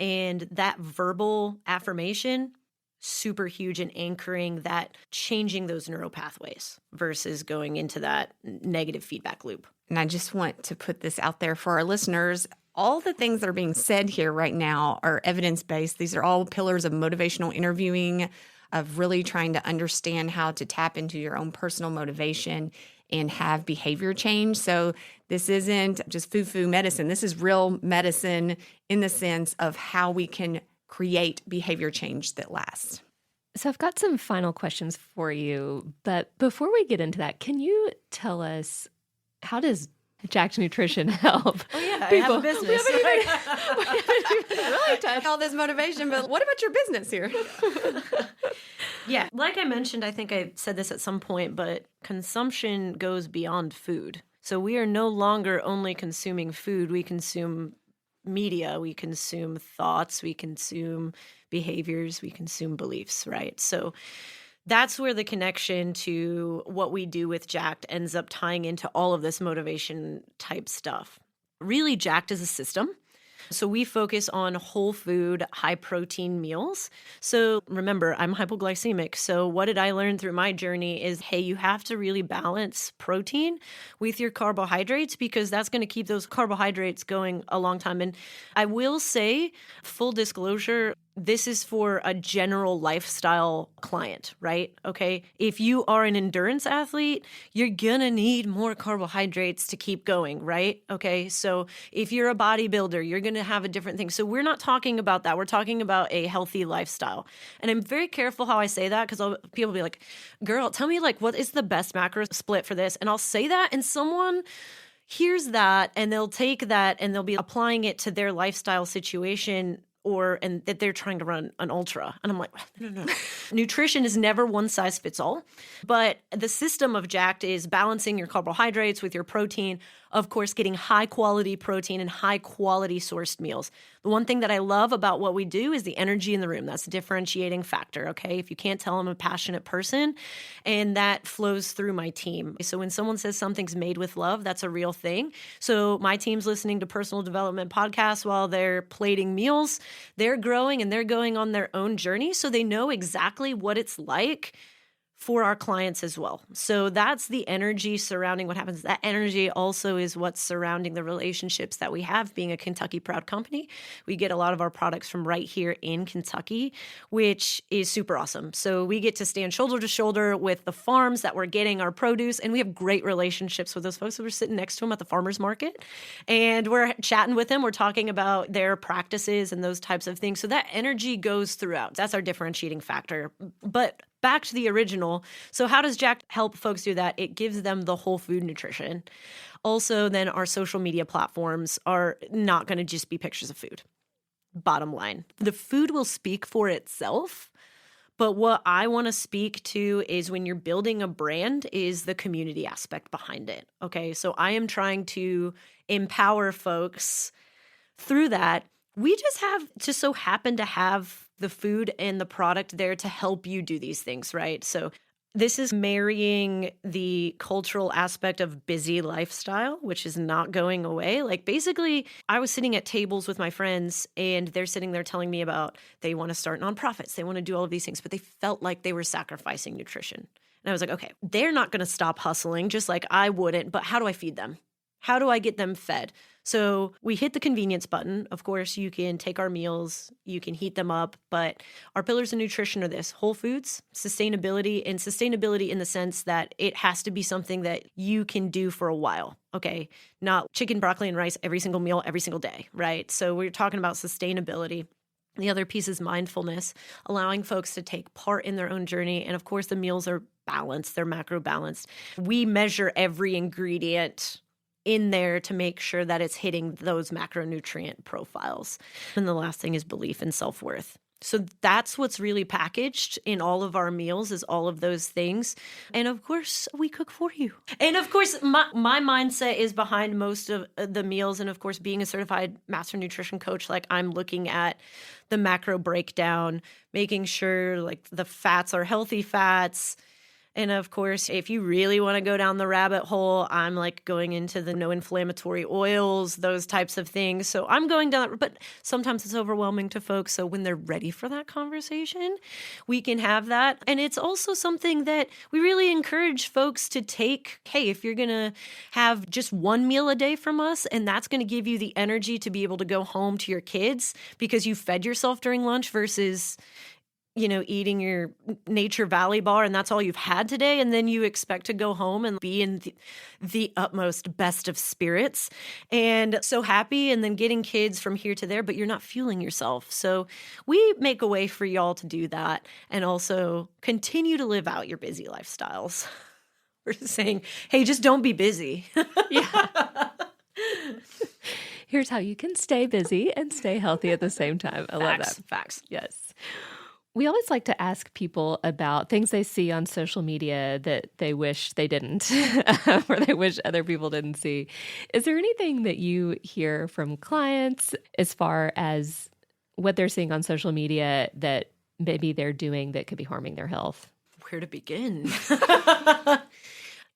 And that verbal affirmation, super huge in anchoring that, changing those neural pathways versus going into that negative feedback loop. And I just want to put this out there for our listeners. All the things that are being said here right now are evidence-based. These are all pillars of motivational interviewing, of really trying to understand how to tap into your own personal motivation and have behavior change. So this isn't just foo-foo medicine. This is real medicine in the sense of how we can create behavior change that lasts. So I've got some final questions for you, but before we get into that, can you tell us, how does Jack's Nutrition help? Oh yeah, people? I have a business. We haven't even really touched all this motivation, but what about your business here? Yeah, like I mentioned, I think I said this at some point, but consumption goes beyond food. So we are no longer only consuming food. We consume media, we consume thoughts, we consume behaviors, we consume beliefs, right? So that's where the connection to what we do with Jacked ends up tying into all of this motivation type stuff. Really, Jacked is a system. So we focus on whole food, high protein meals. So remember, I'm hypoglycemic. So what did I learn through my journey is, hey, you have to really balance protein with your carbohydrates because that's going to keep those carbohydrates going a long time. And I will say, full disclosure, this is for a general lifestyle client, right? Okay. If you are an endurance athlete, you're going to need more carbohydrates to keep going, right? Okay. So if you're a bodybuilder, you're going to have a different thing. So we're not talking about that. We're talking about a healthy lifestyle. And I'm very careful how I say that because people will be like, girl, tell me like, what is the best macro split for this? And I'll say that and someone hears that and they'll take that and they'll be applying it to their lifestyle situation and that they're trying to run an ultra. And I'm like, no. Nutrition is never one size fits all. But the system of Jacked is balancing your carbohydrates with your protein, of course, getting high quality protein and high quality sourced meals. The one thing that I love about what we do is the energy in the room. That's a differentiating factor, okay? If you can't tell, I'm a passionate person, and that flows through my team. So when someone says something's made with love, that's a real thing. So my team's listening to personal development podcasts while they're plating meals. They're growing and they're going on their own journey, so they know exactly what it's like for our clients as well. So that's the energy surrounding what happens. That energy also is what's surrounding the relationships that we have being a Kentucky Proud company. We get a lot of our products from right here in Kentucky, which is super awesome. So we get to stand shoulder to shoulder with the farms that we're getting our produce, and we have great relationships with those folks. So we're sitting next to them at the farmer's market, and we're chatting with them. We're talking about their practices and those types of things. So that energy goes throughout. That's our differentiating factor. But back to the original. So how does Jacked help folks do that? It gives them the whole food nutrition. Also, then our social media platforms are not going to just be pictures of food. Bottom line, the food will speak for itself. But what I want to speak to is when you're building a brand is the community aspect behind it. Okay, so I am trying to empower folks through that. We just so happen to have the food and the product there to help you do these things, right? So this is marrying the cultural aspect of busy lifestyle, which is not going away. Like basically, I was sitting at tables with my friends and they're sitting there telling me about they want to start nonprofits. They want to do all of these things, but they felt like they were sacrificing nutrition. And I was like, okay, they're not going to stop hustling just like I wouldn't, but how do I feed them? How do I get them fed? So we hit the convenience button. Of course, you can take our meals, you can heat them up, but our pillars of nutrition are this: whole foods, sustainability, and sustainability in the sense that it has to be something that you can do for a while, okay? Not chicken, broccoli, and rice every single meal, every single day, right? So we're talking about sustainability. The other piece is mindfulness, allowing folks to take part in their own journey. And of course, the meals are balanced, they're macro balanced. We measure every ingredient in there to make sure that it's hitting those macronutrient profiles. And the last thing is belief and self-worth. So that's what's really packaged in all of our meals is all of those things. And of course, we cook for you. And of course, my mindset is behind most of the meals. And of course, being a certified master nutrition coach, like I'm looking at the macro breakdown, making sure like the fats are healthy fats. And of course, if you really want to go down the rabbit hole, I'm like going into the no inflammatory oils, those types of things. So I'm going down, but sometimes it's overwhelming to folks. So when they're ready for that conversation, we can have that. And it's also something that we really encourage folks to take. Hey, if you're going to have just one meal a day from us, and that's going to give you the energy to be able to go home to your kids because you fed yourself during lunch versus eating your Nature Valley bar and that's all you've had today. And then you expect to go home and be in the utmost best of spirits and so happy and then getting kids from here to there, but you're not fueling yourself. So we make a way for y'all to do that and also continue to live out your busy lifestyles. We're saying, hey, just don't be busy. Yeah. Here's how you can stay busy and stay healthy at the same time. I love that. Facts. Yes. We always like to ask people about things they see on social media that they wish they didn't or they wish other people didn't see. Is there anything that you hear from clients as far as what they're seeing on social media that maybe they're doing that could be harming their health? Where to begin?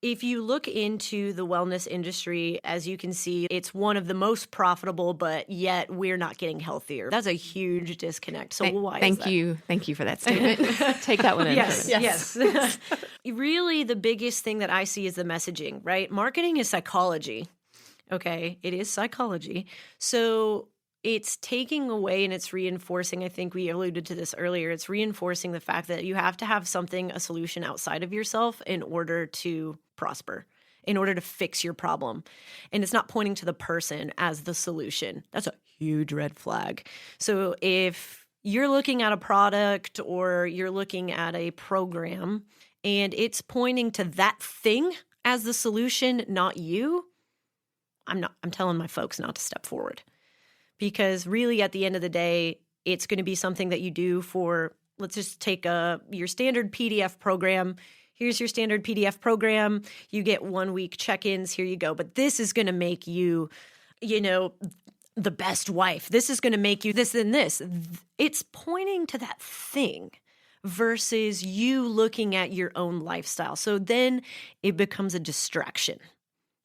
If you look into the wellness industry, as you can see, it's one of the most profitable, but yet we're not getting healthier. That's a huge disconnect. So why is that? Thank you for that statement. Take that one in. Yes. Really, the biggest thing that I see is the messaging, right? Marketing is psychology. Okay, it is psychology. So it's taking away and it's reinforcing, I think we alluded to this earlier, it's reinforcing the fact that you have to have a solution outside of yourself in order to prosper, in order to fix your problem. And it's not pointing to the person as the solution. That's a huge red flag. So if you're looking at a product or you're looking at a program and it's pointing to that thing as the solution, not you, I'm telling my folks not to step forward. Because really, at the end of the day, it's going to be something that you do for, let's just take your standard PDF program. Here's your standard PDF program. You get 1 week check-ins. Here you go. But this is going to make you, the best wife. This is going to make you this and this. It's pointing to that thing versus you looking at your own lifestyle. So then it becomes a distraction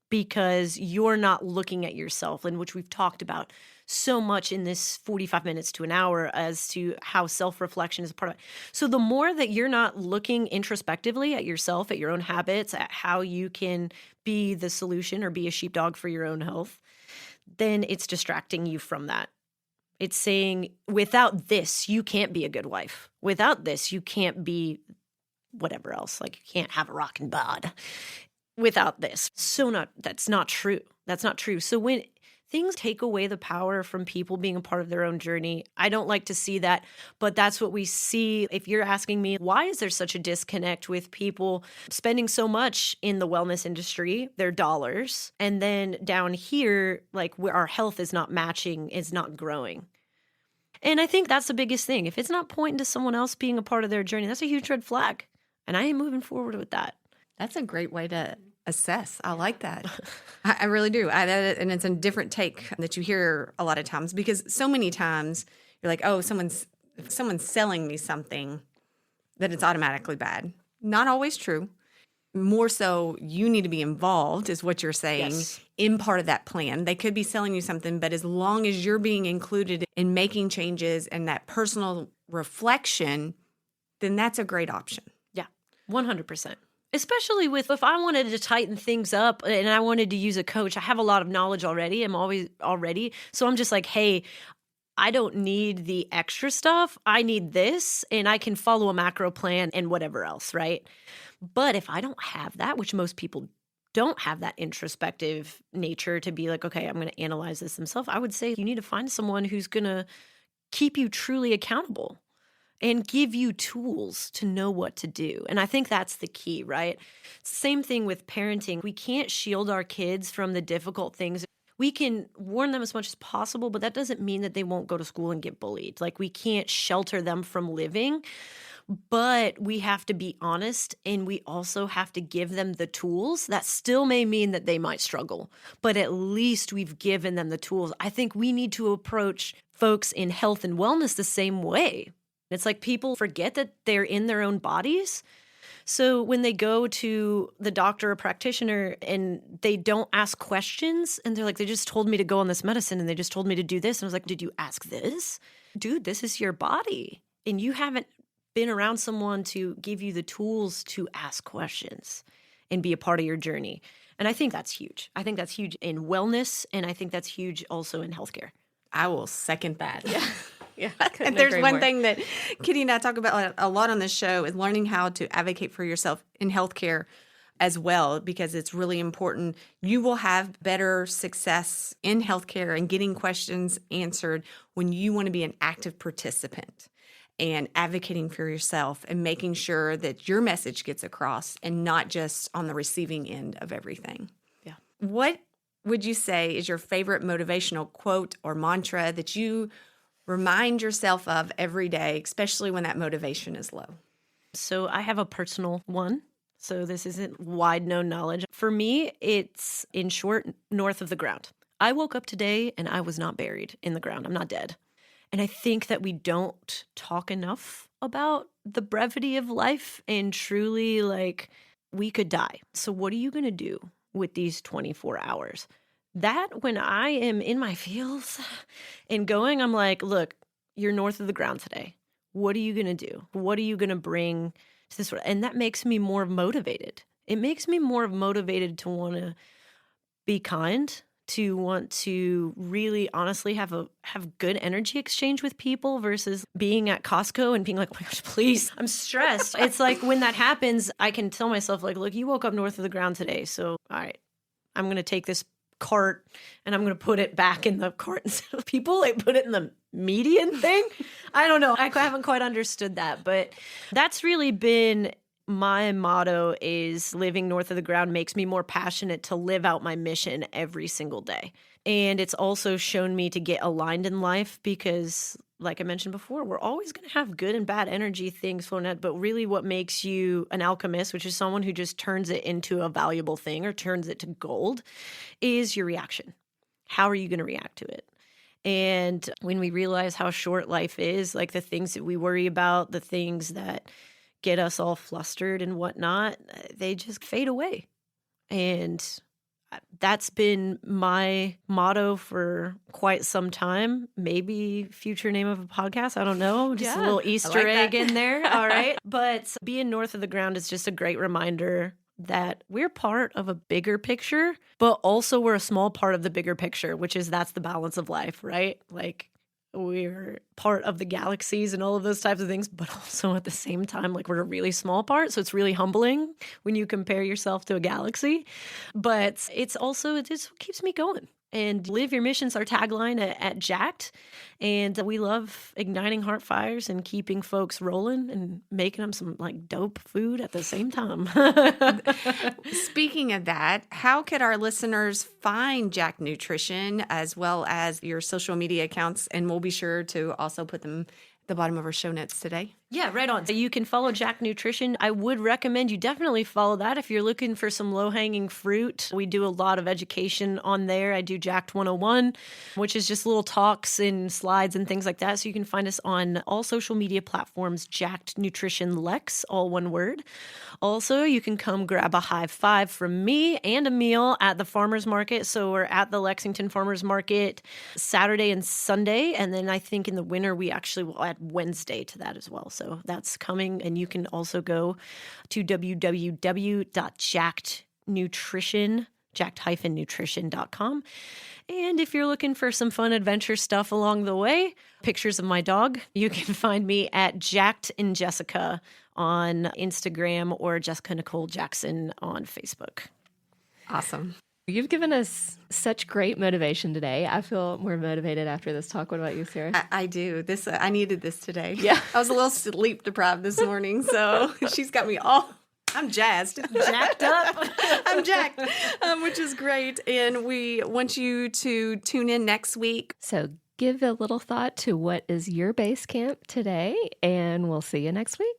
because you're not looking at yourself, and which we've talked about so much in this 45 minutes to an hour as to how self-reflection is a part of it. So the more that you're not looking introspectively at yourself, at your own habits, at how you can be the solution or be a sheepdog for your own health, then it's distracting you from that. It's saying, without this, you can't be a good wife. Without this, you can't be whatever else. Like, you can't have a rockin' bod without this. That's not true. That's not true. So when things take away the power from people being a part of their own journey, I don't like to see that, but that's what we see. If you're asking me, why is there such a disconnect with people spending so much in the wellness industry, their dollars, and then down here, like where our health is not matching, is not growing? And I think that's the biggest thing. If it's not pointing to someone else being a part of their journey, that's a huge red flag. And I am moving forward with that. That's a great way to assess. I like that. I really do. And it's a different take that you hear a lot of times, because so many times you're like, oh, someone's selling me something, that it's automatically bad. Not always true. More so, you need to be involved, is what you're saying, Yes. in part of that plan. They could be selling you something, but as long as you're being included in making changes and that personal reflection, then that's a great option. Yeah, 100%. Especially with, if I wanted to tighten things up and I wanted to use a coach, I have a lot of knowledge already. I'm always already. So I'm just like, hey, I don't need the extra stuff. I need this, and I can follow a macro plan and whatever else, right? But if I don't have that, which most people don't have that introspective nature to be like, okay, I'm going to analyze this themselves, I would say you need to find someone who's going to keep you truly accountable and give you tools to know what to do. And I think that's the key, right? Same thing with parenting. We can't shield our kids from the difficult things. we can warn them as much as possible, but that doesn't mean that they won't go to school and get bullied. Like, we can't shelter them from living, but we have to be honest, and we also have to give them the tools. That still may mean that they might struggle, but at least we've given them the tools. I think we need to approach folks in health and wellness the same way. It's like people forget that they're in their own bodies. So when they go to the doctor or practitioner and they don't ask questions and they're like, they just told me to go on this medicine and they just told me to do this. And I was like, did you ask this? Dude, this is your body. And you haven't been around someone to give you the tools to ask questions and be a part of your journey. And I think that's huge. I think that's huge in wellness, and I think that's huge also in healthcare. I will second that. Yeah. Yeah. And there's one thing that Kitty and I talk about a lot on this show is learning how to advocate for yourself in healthcare as well, because it's really important. You will have better success in healthcare and getting questions answered when you want to be an active participant and advocating for yourself and making sure that your message gets across and not just on the receiving end of everything. Yeah. What would you say is your favorite motivational quote or mantra that you remind yourself of every day, especially when that motivation is low? So I have a personal one. So this isn't wide known knowledge. For me, it's, in short, north of the ground. I woke up today and I was not buried in the ground. I'm not dead. And I think that we don't talk enough about the brevity of life and truly, like, we could die. So what are you going to do with these 24 hours? That, when I am in my feels and going, I'm like, look, you're north of the ground today. What are you going to do? What are you going to bring to this? And that makes me more motivated. It makes me more motivated to want to be kind, to want to really honestly have good energy exchange with people versus being at Costco and being like, oh my gosh, please, I'm stressed. It's like when that happens, I can tell myself, like, look, you woke up north of the ground today. So, all right, I'm going to take this cart and I'm going to put it back in the cart instead of people. Like, put it in the median thing. I don't know. I haven't quite understood that, but that's really been my motto, is living north of the ground makes me more passionate to live out my mission every single day. And it's also shown me to get aligned in life because, like I mentioned before, we're always going to have good and bad energy things flowing out. But really what makes you an alchemist, which is someone who just turns it into a valuable thing or turns it to gold, is your reaction. How are you going to react to it? And when we realize how short life is, like the things that we worry about, the things that get us all flustered and whatnot, they just fade away. And that's been my motto for quite some time. Maybe future name of a podcast. I don't know. Just a little Easter egg in there. All right. But being north of the ground is just a great reminder that we're part of a bigger picture, but also we're a small part of the bigger picture, which is that's the balance of life, right? Like, we're part of the galaxies and all of those types of things, but also at the same time, like, we're a really small part. So it's really humbling when you compare yourself to a galaxy. But it's also, it just keeps me going. And live your mission's our tagline at Jacked. And we love igniting heart fires and keeping folks rolling and making them some like dope food at the same time. Speaking of that, how could our listeners find Jacked Nutrition as well as your social media accounts? And we'll be sure to also put them at the bottom of our show notes today. Yeah, right on. So you can follow Jacked Nutrition. I would recommend you definitely follow that if you're looking for some low-hanging fruit. We do a lot of education on there. I do Jacked 101, which is just little talks and slides and things like that. So you can find us on all social media platforms, Jacked Nutrition Lex, all one word. Also, you can come grab a high five from me and a meal at the farmers market. So we're at the Lexington Farmers Market Saturday and Sunday. And then I think in the winter, we actually will add Wednesday to that as well. So that's coming. And you can also go to jacked-nutrition.com. And if you're looking for some fun adventure stuff along the way, pictures of my dog, you can find me at Jacked and Jessica on Instagram or Jessica Nicole Jackson on Facebook. Awesome. You've given us such great motivation today. I feel more motivated after this talk. What about you, Sarah? I do. I needed this today. Yeah. I was a little sleep deprived this morning, so she's got me all I'm jazzed. Jacked up. I'm jacked, which is great. And we want you to tune in next week. So give a little thought to what is your base camp today, and we'll see you next week.